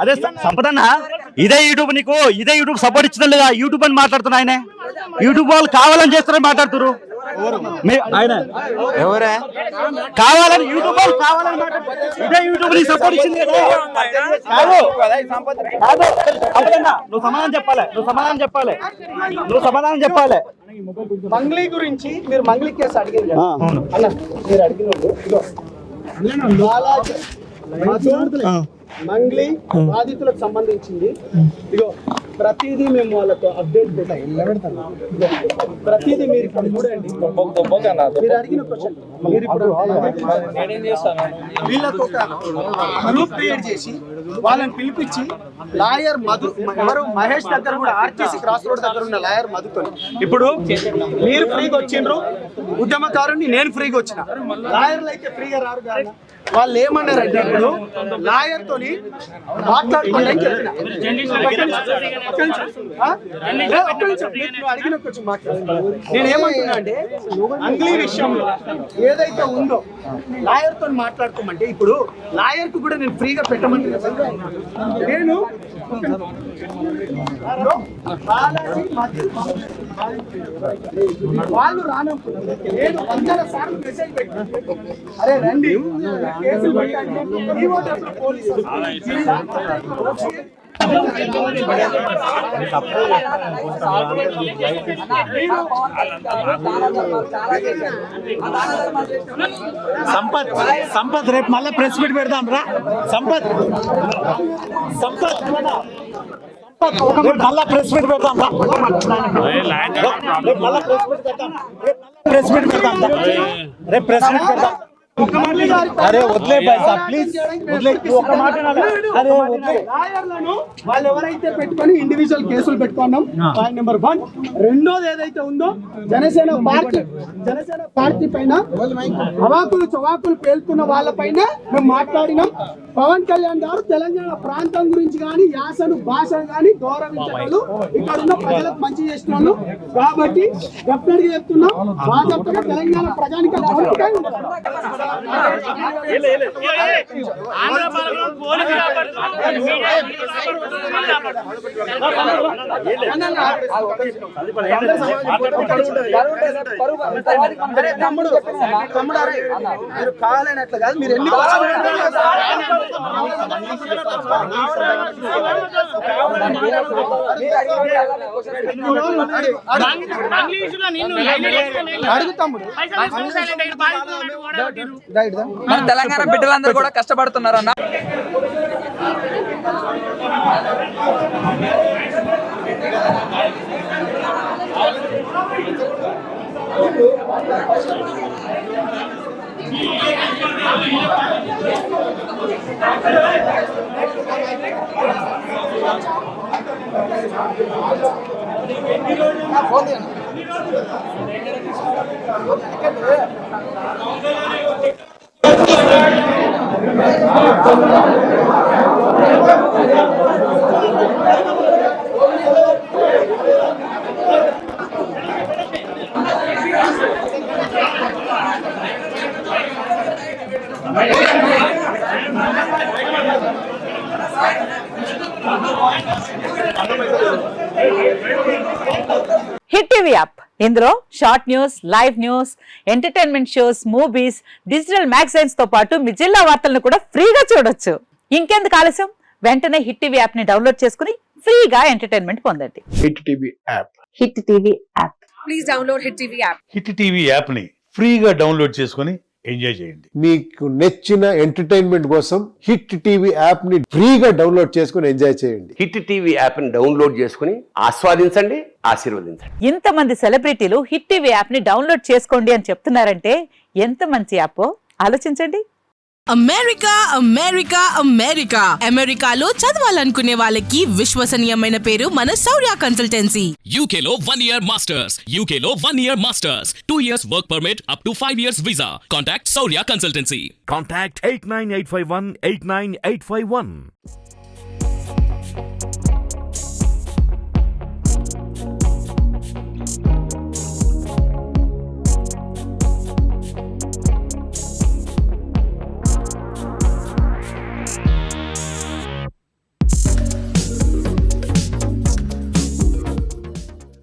అదే సంపదన్న, ఇదే యూట్యూబ్ నీకు, ఇదే యూట్యూబ్ సపోర్ట్ ఇచ్చడం లేదా? యూట్యూబ్ అని మాట్లాడుతున్నా, ఆయన యూట్యూబ్ వాళ్ళు కావాలని చేస్తారని మాట్లాడుతున్నారు. ఆయన ఎవరే కావాలని యూట్యూబ్ వాళ్ళు కావాలని ఇదే యూట్యూబ్ ని సపోర్ట్ ఇచ్చింది కదా. నువ్వు సమాధానం చెప్పాలి, నువ్వు సమాధానం చెప్పాలి. మంగ్లీ గురించి మీరు మంగ్లీ కేసు అడిగింది అన్న, మీరు అడిగిన మంగ్లీ బాధితులకు సంబంధించింది. ఇగో ప్రతిదీ మేము వాళ్ళతో అప్డేట్ పెడతాం. ప్రతిదీ మీరు ఇప్పుడు చూడండి. మీరు అడిగిన క్వశ్చన్ మీరు ఇప్పుడు వీళ్ళతో గ్రూప్ క్రియేట్ చేసి వాళ్ళని పిలిపించి లాయర్ మధు, ఎవరు మహేష్ దగ్గర కూడా ఆర్టీసీ క్రాస్ రోడ్ దగ్గర ఉన్న లాయర్ మధుతో ఇప్పుడు మీరు ఫ్రీగా వచ్చిండ్రు, ఉద్యమకారుని నేను ఫ్రీగా వచ్చిన, లాయర్లు అయితే ఫ్రీగా రారు కదా. వాళ్ళు ఏమన్నారంటే ఇప్పుడు లాయర్ తోని మాట్లాడుకోండి అని చెప్పిన. అడిగిన కొంచెం నేను ఏమంటున్నా అంటే అంగ్లీ విషయంలో ఏదైతే ఉందో లాయర్ తో మాట్లాడుకోమంటే ఇప్పుడు లాయర్ కు కూడా నేను ఫ్రీగా పెట్టమంటున్నా. నేను వాళ్ళు రానప్పుడు నేను 100 సార్లు మెసేజ్ పెట్టాను, అరే రండి కేసులు పెట్టండి. పోలీసు సంపత్ రేపు మళ్ళీ ప్రెస్ మీట్ పెడదాం రా. సంపత్ మళ్ళా ప్రెస్ మీట్ పెడతాం రా. ప్రెస్ మీట్ పెడతాం రేపు ప్రెస్ మీట్ పెడతాం. అరే వదిలే బాయ్ సార్ ప్లీజ్, ఒక మాట. అరే లాయర్లను వాళ్ళు ఎవరైతే పెట్టుకొని ఇండివిజువల్ కేసులు పెట్టుకున్నాం, పాయింట్ నెంబర్ 1. రెండోది ఏదైతే ఉందో జనసేన పార్టీ పైన అవాకులు చవాకులు పేలుతున్న వాళ్ళ పైన మేము మాట్లాడినాం. పవన్ కళ్యాణ్ గారు తెలంగాణ ప్రాంతం గురించి కానీ యాసను భాషను కానీ గౌరవించడం, ఇక్కడ ఉన్న ప్రజలకు మంచి చేస్తున్నాను కాబట్టి డెఫినెట్ గా చెప్తున్నాం, భాజపాగా తెలంగాణ ప్రజానికి తమ్ముడు మీరు కావాలన్నట్లు కాదు, మీరు ఎన్ని మన తెలంగాణ బిడ్డలందరూ కూడా కష్టపడుతున్నారు అన్న. హిట్ టీవీ యాప్, ఇందులో short news, live news, entertainment shows, movies, digital magazines తో పాటు మీ జిల్లా వార్తలను కూడా ఫ్రీగా చూడొచ్చు. ఇంకెందుకు ఆలస్యం, వెంటనే హిట్ టీవీ యాప్ ని డౌన్లోడ్ చేసుకుని ఫ్రీగా ఎంటర్టైన్మెంట్ పొందండి. Hit TV app, hit TV app, please download hit TV app. Hit TV app ని ఫ్రీగా డౌన్లోడ్ చేసుకుని ఎంజాయ్ చేయండి. మీకు నచ్చిన ఎంటర్టైన్మెంట్ కోసం హిట్ టీవీ యాప్ ని ఫ్రీగా డౌన్లోడ్ చేసుకుని ఎంజాయ్ చేయండి. హిట్ టీవీ యాప్ ని డౌన్లోడ్ చేసుకుని ఆస్వాదించండి, ఆశీర్వదించండి. ఇంతమంది సెలబ్రిటీలు హిట్ టీవీ యాప్ ని డౌన్లోడ్ చేసుకోండి అని చెప్తున్నారంటే ఎంత మంచి యాప్ ఆలోచించండి. అమెరికా అమెరికా అమెరికా అమెరికాలో చదవాలనుకునే వాళ్ళకి విశ్వసనీయమైన పేరు మన శౌర్య కన్సల్టెన్సీ. UK లో 1 year masters, UK లో 1 year masters, 2 years work permit up to 5 years visa. Contact Shaurya Consultancy. Contact 89851 89851.